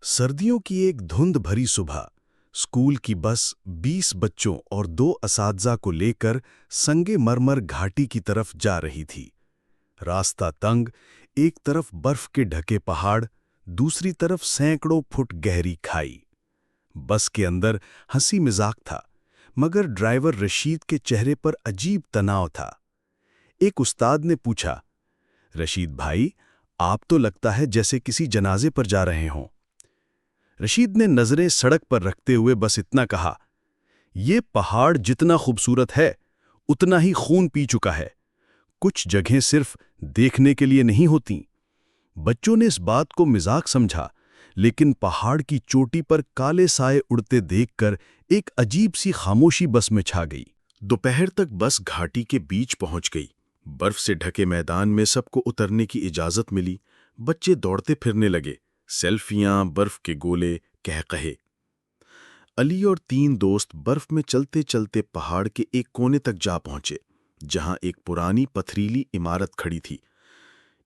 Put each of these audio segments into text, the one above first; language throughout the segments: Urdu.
سردیوں کی ایک دھند بھری صبح اسکول کی بس 20 بچوں اور 2 اساتذہ کو لے کر سنگ مرمر گھاٹی کی طرف جا رہی تھی۔ راستہ تنگ، ایک طرف برف کے ڈھکے پہاڑ، دوسری طرف سینکڑوں فٹ گہری کھائی۔ بس کے اندر ہنسی مذاق تھا، مگر ڈرائیور رشید کے چہرے پر عجیب تناؤ تھا۔ ایک استاد نے پوچھا، رشید بھائی، آپ تو لگتا ہے جیسے کسی جنازے پر جا رہے ہوں۔ رشید نے نظریں سڑک پر رکھتے ہوئے بس اتنا کہا، یہ پہاڑ جتنا خوبصورت ہے اتنا ہی خون پی چکا ہے۔ کچھ جگہیں صرف دیکھنے کے لیے نہیں ہوتیں۔ بچوں نے اس بات کو مذاق سمجھا، لیکن پہاڑ کی چوٹی پر کالے سائے اڑتے دیکھ کر ایک عجیب سی خاموشی بس میں چھا گئی۔ دوپہر تک بس گھاٹی کے بیچ پہنچ گئی۔ برف سے ڈھکے میدان میں سب کو اترنے کی اجازت ملی۔ بچے دوڑتے پھرنے لگے، سیلفیاں، برف کے گولے، قہقہے۔ علی اور 3 دوست برف میں چلتے چلتے پہاڑ کے ایک کونے تک جا پہنچے، جہاں ایک پرانی پتھریلی عمارت کھڑی تھی۔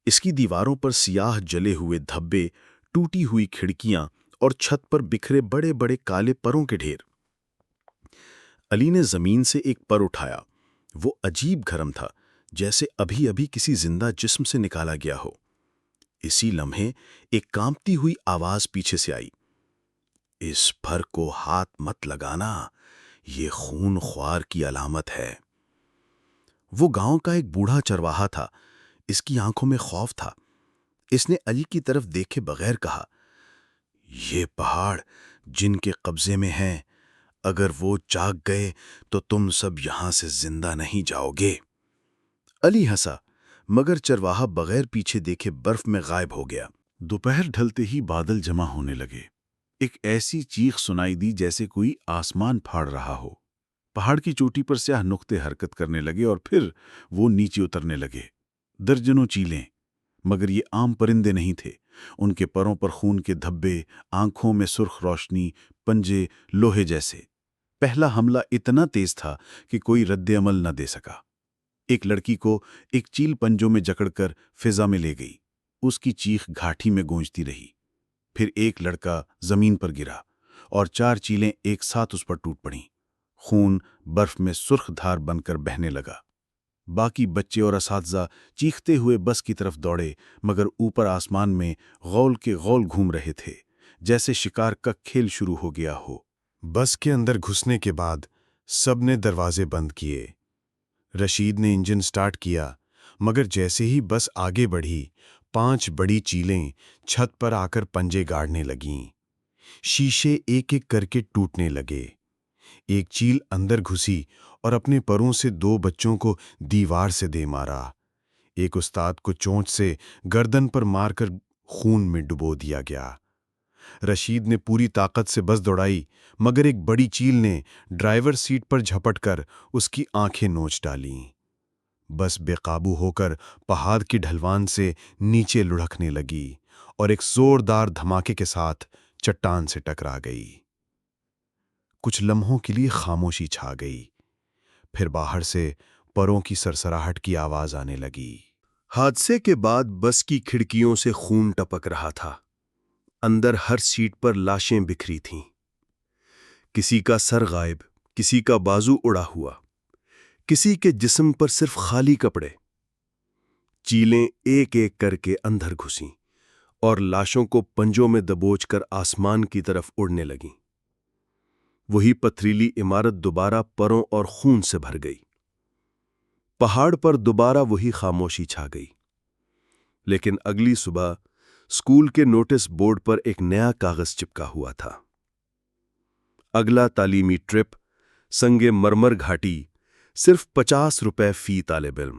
اس کی دیواروں پر سیاہ جلے ہوئے دھبے، ٹوٹی ہوئی کھڑکیاں اور چھت پر بکھرے بڑے بڑے کالے پروں کے ڈھیر۔ علی نے زمین سے ایک پر اٹھایا۔ وہ عجیب گرم تھا، جیسے ابھی ابھی کسی زندہ جسم سے نکالا گیا ہو۔ اسی لمحے ایک کانپتی ہوئی آواز پیچھے سے آئی، اس پر کو ہاتھ مت لگانا، یہ خون خوار کی علامت ہے۔ وہ گاؤں کا ایک بوڑھا چرواہا تھا، اس کی آنکھوں میں خوف تھا۔ اس نے علی کی طرف دیکھے بغیر کہا، یہ پہاڑ جن کے قبضے میں ہیں، اگر وہ جاگ گئے تو تم سب یہاں سے زندہ نہیں جاؤ گے۔ علی ہنسا، مگر چرواہا بغیر پیچھے دیکھے برف میں غائب ہو گیا۔ دوپہر ڈھلتے ہی بادل جمع ہونے لگے۔ ایک ایسی چیخ سنائی دی جیسے کوئی آسمان پھاڑ رہا ہو۔ پہاڑ کی چوٹی پر سیاہ نقطے حرکت کرنے لگے اور پھر وہ نیچے اترنے لگے۔ درجنوں چیلیں، مگر یہ عام پرندے نہیں تھے۔ ان کے پروں پر خون کے دھبے، آنکھوں میں سرخ روشنی، پنجے لوہے جیسے۔ پہلا حملہ اتنا تیز تھا کہ کوئی رد عمل نہ دے سکا۔ ایک لڑکی کو ایک چیل پنجوں میں جکڑ کر فضا میں لے گئی۔ اس کی چیخ گھاٹی میں گونجتی رہی۔ پھر ایک لڑکا زمین پر گرا اور 4 چیلیں ایک ساتھ اس پر ٹوٹ پڑیں۔ خون برف میں سرخ دھار بن کر بہنے لگا۔ باقی بچے اور اساتذہ چیختے ہوئے بس کی طرف دوڑے، مگر اوپر آسمان میں غول کے غول گھوم رہے تھے، جیسے شکار کا کھیل شروع ہو گیا ہو۔ بس کے اندر گھسنے کے بعد سب نے دروازے بند کیے۔ رشید نے انجن سٹارٹ کیا، مگر جیسے ہی بس آگے بڑھی، 5 بڑی چیلیں چھت پر آ کر پنجے گاڑنے لگیں۔ شیشے ایک ایک کر کے ٹوٹنے لگے۔ ایک چیل اندر گھسی اور اپنے پروں سے 2 بچوں کو دیوار سے دے مارا۔ ایک استاد کو چونچ سے گردن پر مار کر خون میں ڈبو دیا گیا۔ رشید نے پوری طاقت سے بس دوڑائی، مگر ایک بڑی چیل نے ڈرائیور سیٹ پر جھپٹ کر اس کی آنکھیں نوچ ڈالیں۔ بس بے قابو ہو کر پہاڑ کی ڈھلوان سے نیچے لڑھکنے لگی اور ایک زوردار دھماکے کے ساتھ چٹان سے ٹکرا گئی۔ کچھ لمحوں کے لیے خاموشی چھا گئی، پھر باہر سے پروں کی سرسراہٹ کی آواز آنے لگی۔ حادثے کے بعد بس کی کھڑکیوں سے خون ٹپک رہا تھا۔ اندر ہر سیٹ پر لاشیں بکھری تھیں۔ کسی کا سر غائب، کسی کا بازو اڑا ہوا، کسی کے جسم پر صرف خالی کپڑے۔ چیلیں ایک ایک کر کے اندر گھسیں اور لاشوں کو پنجوں میں دبوچ کر آسمان کی طرف اڑنے لگیں۔ وہی پتھریلی عمارت دوبارہ پروں اور خون سے بھر گئی۔ پہاڑ پر دوبارہ وہی خاموشی چھا گئی۔ لیکن اگلی صبح اسکول کے نوٹس بورڈ پر ایک نیا کاغذ چپکا ہوا تھا۔ اگلا تعلیمی ٹرپ، سنگ مرمر گھاٹی، صرف 50 روپے فی طالب علم۔